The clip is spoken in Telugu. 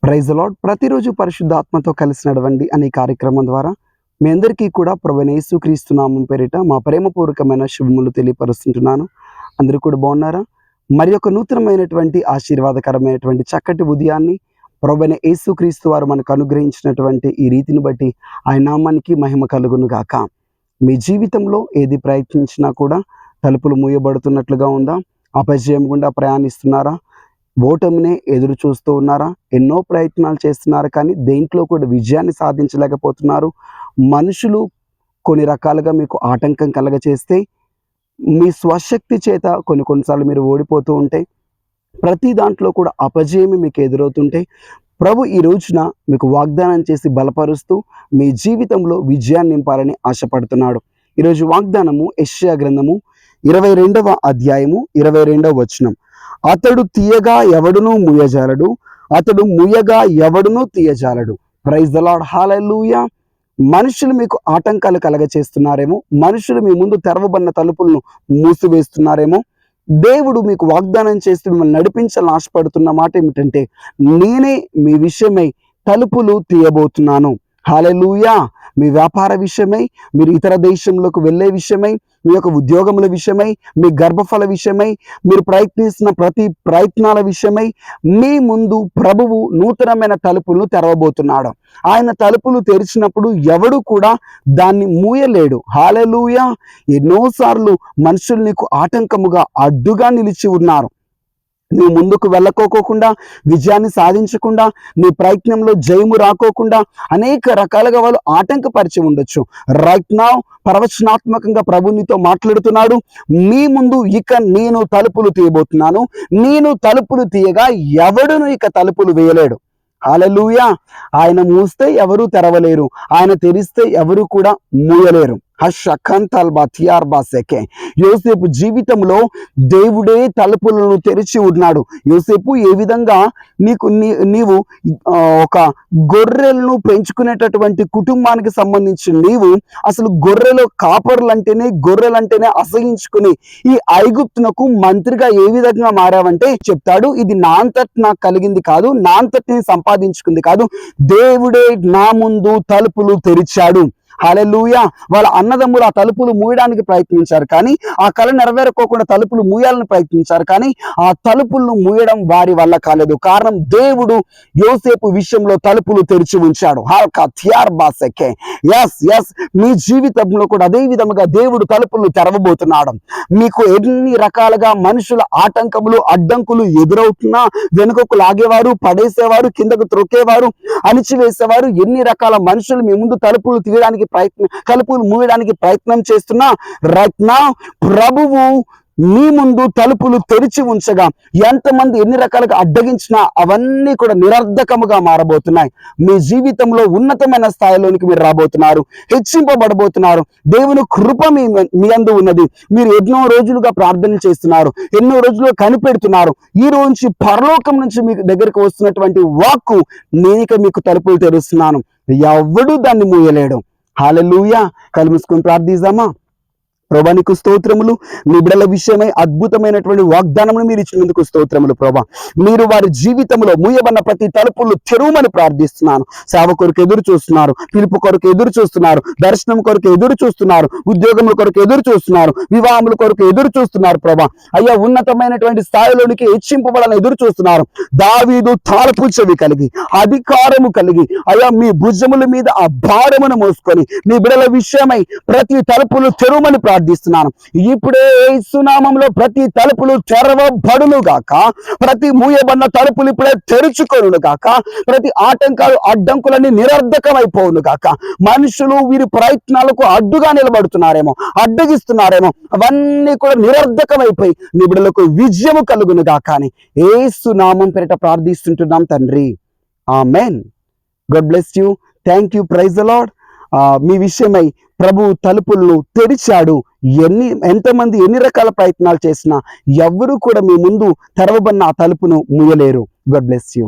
Praise the lord. ప్రతిరోజు పరిశుద్ధాత్మతో కలిసి నడవండి అనే కార్యక్రమం ద్వారా మీ అందరికీ కూడా ప్రభువైన యేసుక్రీస్తు నామం పేరిట మా ప్రేమపూర్వకమైన శుభములు తెలియపరుస్తుంటున్నాను. అందరూ కూడా బాగున్నారా? మరి ఒక నూతనమైనటువంటి ఆశీర్వాదకరమైనటువంటి చక్కటి ఉదయాన్ని ప్రభువైన యేసుక్రీస్తు వారు మనకు అనుగ్రహించినటువంటి ఈ రీతిని బట్టి ఆయన నామానికి మహిమ కలుగును గాక. మీ జీవితంలో ఏది ప్రయత్నించినా కూడా తలుపులు మూయబడుతున్నట్లుగా ఉందా? అపజయం గుండా ప్రయాణిస్తున్నారా? ఓటమినే ఎదురు చూస్తూ ఉన్నారా? ఎన్నో ప్రయత్నాలు చేస్తున్నారు, కానీ దేంట్లో కూడా విజయాన్ని సాధించలేకపోతున్నారు. మనుషులు కొన్ని రకాలుగా మీకు ఆటంకం కలగచేస్తే మీ స్వశక్తి చేత కొన్నిసార్లు మీరు ఓడిపోతూ ఉంటే, ప్రతి దాంట్లో కూడా అపజయమే మీకు ఎదురవుతుంటే, ప్రభు ఈ రోజున మీకు వాగ్దానం చేసి బలపరుస్తూ మీ జీవితంలో విజయాన్ని నింపాలని ఆశపడుతున్నాడు. ఈరోజు వాగ్దానము యెషయా గ్రంథము 22వ అధ్యాయము 22వ వచనం. అతడు తీయగా ఎవడునూ ముయ్యజాలడు, అతడు ముయ్యగా ఎవడునూ తీయజాలడు. Praise the Lord. హల్లెలూయా. మనుషులు మీకు ఆటంకాలు కలగచేస్తున్నారేమో, మనుషులు మీ ముందు తెరవబడిన తలుపులను మూసివేస్తున్నారేమో, దేవుడు మీకు వాగ్దానం చేస్తూ మిమ్మల్ని నడిపించాలని ఆశపడుతున్న మాట ఏమిటంటే, నేనే మీ విషయమై తలుపులు తీయబోతున్నాను. హల్లెలూయా. మీ వ్యాపార విషయమై, మీరు ఇతర దేశంలోకి వెళ్ళే విషయమై, మీ యొక్క ఉద్యోగముల విషయమై, మీ గర్భఫల విషయమై, మీరు ప్రయత్నిస్తున్న ప్రతి ప్రయత్నాల విషయమై మీ ముందు ప్రభువు నూతనమైన తలుపులను తెరవబోతున్నాడు. ఆయన తలుపులు తెరిచినప్పుడు ఎవడు కూడా దాన్ని మూయలేడు. హల్లెలూయా. ఎన్నోసార్లు మనుషులు నీకు ఆటంకముగా అడ్డుగా నిలిచి ఉన్నారు. నువ్వు ముందుకు వెళ్ళకోకుండా, విజయాన్ని సాధించకుండా, నీ ప్రయత్నంలో జయము రాకోకుండా అనేక రకాలుగా వాళ్ళు ఆటంకపరిచి ఉండొచ్చు. రైట్ నౌ ప్రవచనాత్మకంగా ప్రభు నీతో మాట్లాడుతున్నాడు. మీ ముందు ఇక నేను తలుపులు తీయబోతున్నాను. నేను తలుపులు తీయగా ఎవడును ఇక తలుపులు వేయలేడు. హల్లెలూయా. ఆయన మూస్తే ఎవరు తెరవలేరు, ఆయన తెరిస్తే ఎవరు కూడా మూయలేరు. యోసేపు జీవితంలో దేవుడే తలుపులను తెరిచి ఉన్నాడు. యోసేపు ఏ విధంగా నీవు ఒక గొర్రెలను పెంచుకునేటటువంటి కుటుంబానికి సంబంధించి నీవు అసలు గొర్రెలంటేనే అసహించుకుని ఈ ఐగుప్తునకు మంత్రిగా ఏ విధంగా మారావంటే చెప్తాడు, ఇది నా అంతటి నాకు కలిగింది కాదు, నా అంతటి సంపాదించుకుంది కాదు, దేవుడే నా ముందు తలుపులు తెరిచాడు. హల్లెలూయా. వాళ్ళ అన్నదమ్ములు ఆ తలుపులు మూయడానికి ప్రయత్నించారు, కానీ ఆ కళ నెరవేరుకోకుండా తలుపులు మూయాలని ప్రయత్నించారు, కానీ ఆ తలుపులను మూయడం వారి వల్ల కాలేదు. కారణం, దేవుడు యోసేపు విషయంలో తలుపులు తెరిచి ఉంచాడు. మీ జీవితంలో కూడా అదే విధముగా దేవుడు తలుపులు తెరవబోతున్నాడు. మీకు ఎన్ని రకాలుగా మనుషుల ఆటంకములు అడ్డంకులు ఎదురవుతున్నా, వెనుకకు లాగేవారు, పడేసేవారు, కిందకు త్రొక్కేవారు, అణిచివేసేవారు, ఎన్ని రకాల మనుషులు మీ ముందు తలుపులు తీయడానికి తలుపులు మూయడానికి ప్రయత్నం చేస్తున్నా, రైట్ నౌ ప్రభువు మీ ముందు తలుపులు తెరిచి ఉంచగా ఎంతమంది ఎన్ని రకాలుగా అడ్డగించినా అవన్నీ కూడా నిరర్ధకముగా మారబోతున్నాయి. మీ జీవితంలో ఉన్నతమైన స్థాయిలోనికి మీరు రాబోతున్నారు, హెచ్చింపబడబోతున్నారు. దేవుని కృప మీ అందు ఉన్నది. మీరు ఎన్నో రోజులుగా ప్రార్థన చేస్తున్నారు, ఎన్నో రోజులుగా కనిపెడుతున్నారు. ఈ రోజు నుంచి పరలోకం నుంచి మీ దగ్గరికి వస్తున్నటువంటి వాక్కు, నేనిక మీకు తలుపులు తెరుస్తున్నాను, ఎవడు దాన్ని మూయలేడు. హల్లెలూయా. కళ్ళు మూసుకొని ప్రార్థిద్దామా? ప్రభా నీకు స్తోత్రములు. నీ బిడ్డల విషయమై అద్భుతమైనటువంటి వాగ్దానమును మీరు ఇచ్చినందుకు స్తోత్రములు ప్రభా. మీరు వారి జీవితంలో మూయబడిన ప్రతి తలుపులు తెరువమని ప్రార్థిస్తున్నాను. సేవ కొరకు ఎదురు చూస్తున్నారు, పిలుపు కొరకు ఎదురు చూస్తున్నారు, దర్శనం కొరకు ఎదురు చూస్తున్నారు, ఉద్యోగముల కొరకు ఎదురు చూస్తున్నారు, వివాహముల కొరకు ఎదురు చూస్తున్నారు ప్రభా. అయ్యా, ఉన్నతమైనటువంటి స్థాయిలోనికి హెచ్చింపబడాలని ఎదురు చూస్తున్నారు. దావీదు తాళపు చెవి కలిగి, అధికారము కలిగి, అయ్యా మీ భుజముల మీద ఆ భారమును మోసుకొని నీ బిడ్డల విషయమై ప్రతి తలుపులు తెరువమని ప్రార్థిస్తున్నాను. ఇప్పుడే యేసు నామములో ప్రతి తలుపులు తెరవబడును గాక, ప్రతి మూయబడిన తలుపులు ఇప్పుడే తెరుచుకొనును గాక, ప్రతి ఆటంకాలు అడ్డంకులన్నీ నిరర్ధకమైపోవును గాక. మనుషులు వీరి ప్రయత్నాలకు అడ్డుగా నిలబడుతున్నారేమో, అడ్డగిస్తున్నారేమో, అవన్నీ కూడా నిరర్ధకమైపోయి నీ బిడ్డలకు విజయము కలుగును గాక అని యేసు నామం పేరిట ప్రార్థిస్తుంటున్నాం తండ్రి. Amen. God bless you. Thank you. Praise the Lord. మీ విషయమై ప్రభు తలుపులను తెరిచాడు. ఎంతమంది ఎన్ని రకాల ప్రయత్నాలు చేసినా ఎవరు కూడా మీ ముందు తెరవబడిన ఆ తలుపును మూయలేరు. God bless you.